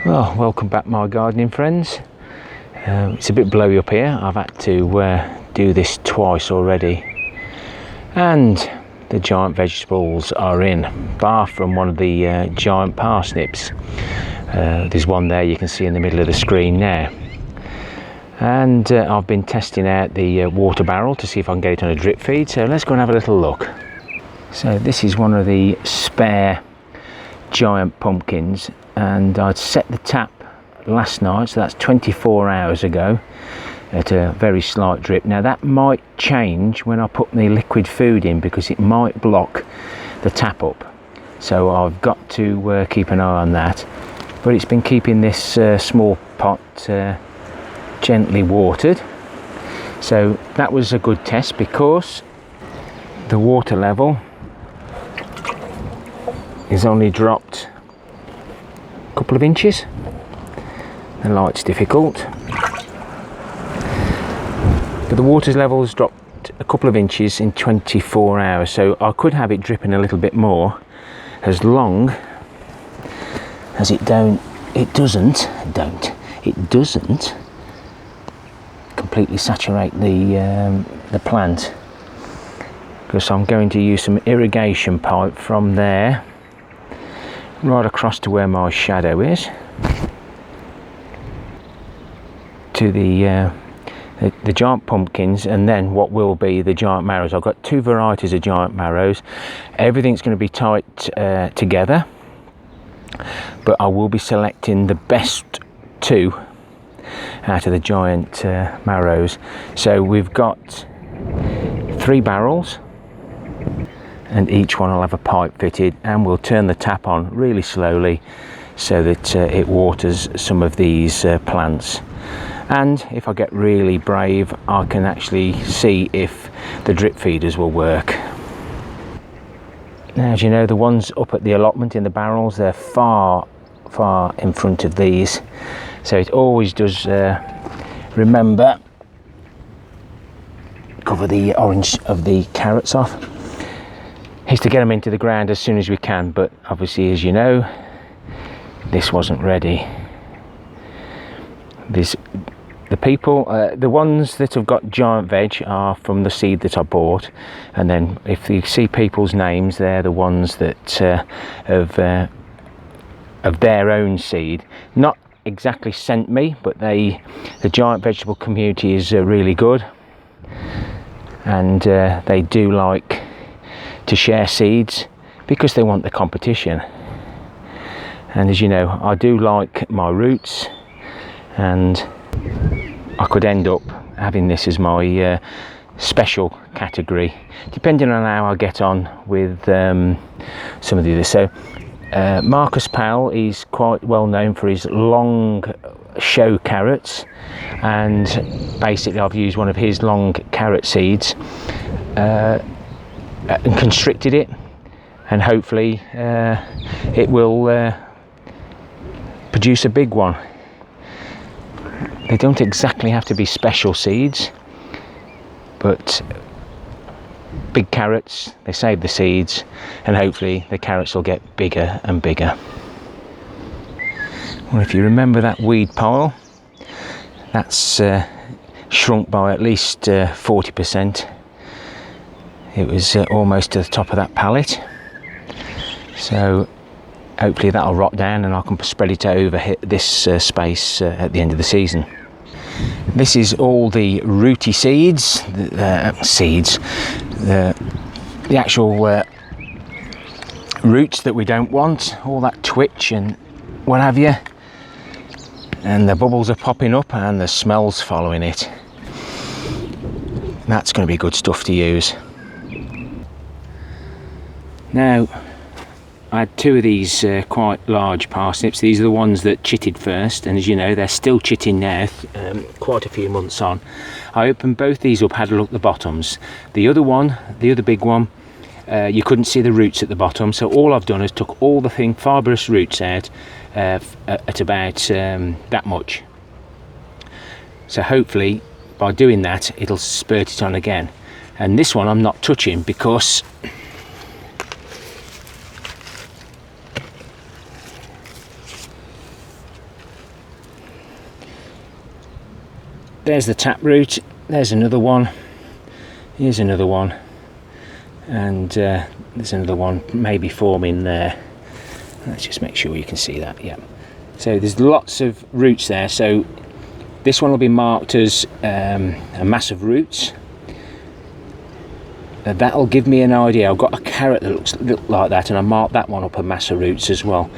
Well, welcome back my gardening friends. It's a bit blowy up here. I've had to do this twice already, and the giant vegetables are in, bar from one of the giant parsnips. There's one there you can see in the middle of the screen now, and I've been testing out the water barrel to see if I can get it on a drip feed, so let's go and have a little look. So this is one of the spare giant pumpkins, and I'd set the tap last night, so that's 24 hours ago, at a very slight drip. Now that might change when I put the liquid food in, because it might block the tap up, so I've got to keep an eye on that. But it's been keeping this small pot gently watered, so that was a good test, because the water level is only dropped a couple of inches. The light's difficult, but the water level has dropped a couple of inches in 24 hours, so I could have it dripping a little bit more, as long as it doesn't completely saturate the plant, because I'm going to use some irrigation pipe from there right across to where my shadow is, to the giant pumpkins, and then what will be the giant marrows. I've got two varieties of giant marrows. Everything's going to be tight together, but I will be selecting the best two out of the giant marrows. So we've got 3 barrels, and each one will have a pipe fitted, and we'll turn the tap on really slowly so that it waters some of these plants. And if I get really brave, I can actually see if the drip feeders will work. Now, as you know, the ones up at the allotment in the barrels, they're far in front of these, so it always does remember, cover the orange of the carrots off, is to get them into the ground as soon as we can. But obviously, as you know, this wasn't ready. The ones that have got giant veg are from the seed that I bought, and then if you see people's names, they're the ones that of their own seed, not exactly sent me, but the giant vegetable community is really good, and they do like to share seeds because they want the competition. And as you know, I do like my roots, and I could end up having this as my special category, depending on how I get on with some of the others. So Marcus Powell is quite well known for his long show carrots, and basically I've used one of his long carrot seeds and constricted it, and hopefully it will produce a big one. They don't exactly have to be special seeds, but big carrots, they save the seeds, and hopefully the carrots will get bigger and bigger. Well, if you remember that weed pile, that's shrunk by at least 40%. It was almost to the top of that pallet, so hopefully that'll rot down and I can spread it over this space at the end of the season. This is all the rooty seeds, the actual roots that we don't want, all that twitch and what have you, and the bubbles are popping up and the smell's following it. That's going to be good stuff to use. Now, I had 2 of these quite large parsnips. These are the ones that chitted first, and as you know, they're still chitting now, quite a few months on. I opened both these up, had a look at the bottoms. The other big one, you couldn't see the roots at the bottom, so all I've done is took all the fibrous roots out at about that much. So hopefully by doing that it'll spurt it on again. And this one I'm not touching, because there's the taproot, there's another one, here's another one, and there's another one maybe forming there. Let's just make sure you can see that. Yeah, so there's lots of roots there. So this one will be marked as a mass of roots. That'll give me an idea. I've got a carrot that looks like that, and I marked that one up a mass of roots as well.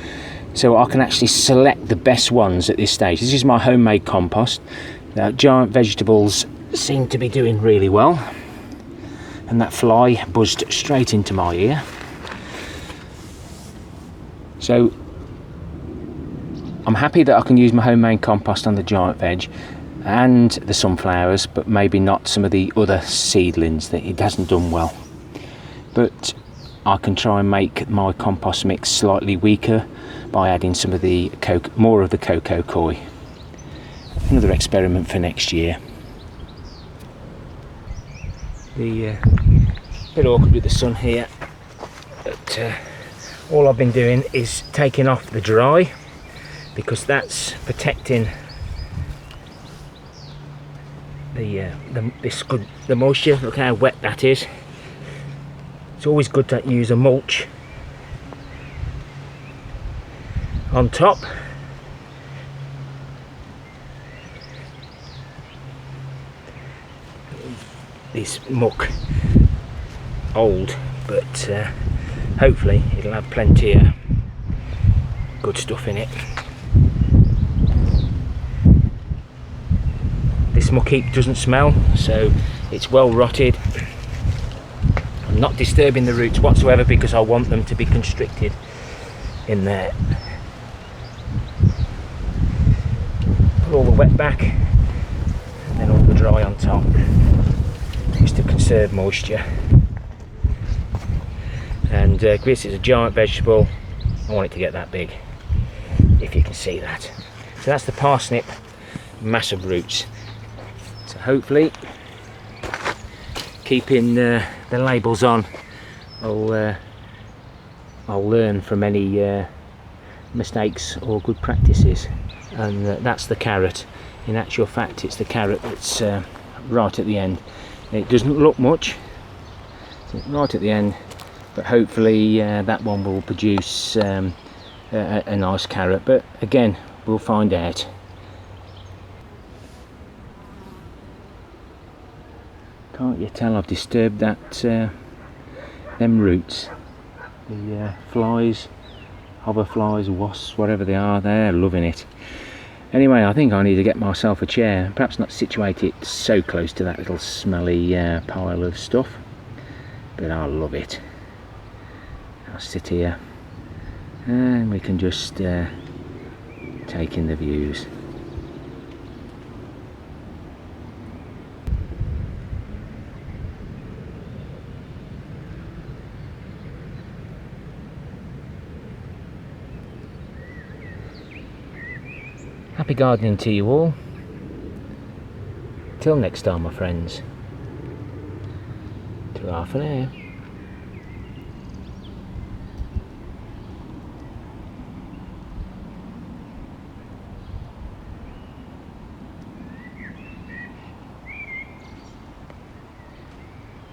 So I can actually select the best ones at this stage. This is my homemade compost. Giant vegetables seem to be doing really well, and that fly buzzed straight into my ear. So I'm happy that I can use my homemade compost on the giant veg and the sunflowers, but maybe not some of the other seedlings that it hasn't done well. But I can try and make my compost mix slightly weaker by adding some of the more of the cocoa coir. Another experiment for next year. The bit awkward with the sun here, but all I've been doing is taking off the dry, because that's protecting the moisture. Look how wet that is. It's always good to use a mulch on top. This muck old, but hopefully it'll have plenty of good stuff in it. This muck heap doesn't smell, so it's well rotted. I'm not disturbing the roots whatsoever because I want them to be constricted in there. Put all the wet back and then all the dry on top, just to conserve moisture. And this is a giant vegetable. I want it to get that big, if you can see that. So that's the parsnip, massive roots. So hopefully, keeping the labels on, I'll learn from any mistakes or good practices. And that's the carrot. In actual fact, it's the carrot that's right at the end. It doesn't look much, it's right at the end, but hopefully that one will produce a nice carrot. But again, we'll find out. Can't you tell I've disturbed that them roots? The flies, hoverflies, wasps, whatever they are, they're loving it. Anyway, I think I need to get myself a chair, perhaps not situate it so close to that little smelly pile of stuff, but I love it. I'll sit here and we can just take in the views. Happy gardening to you all. Till next time, my friends. Ta-ra for now.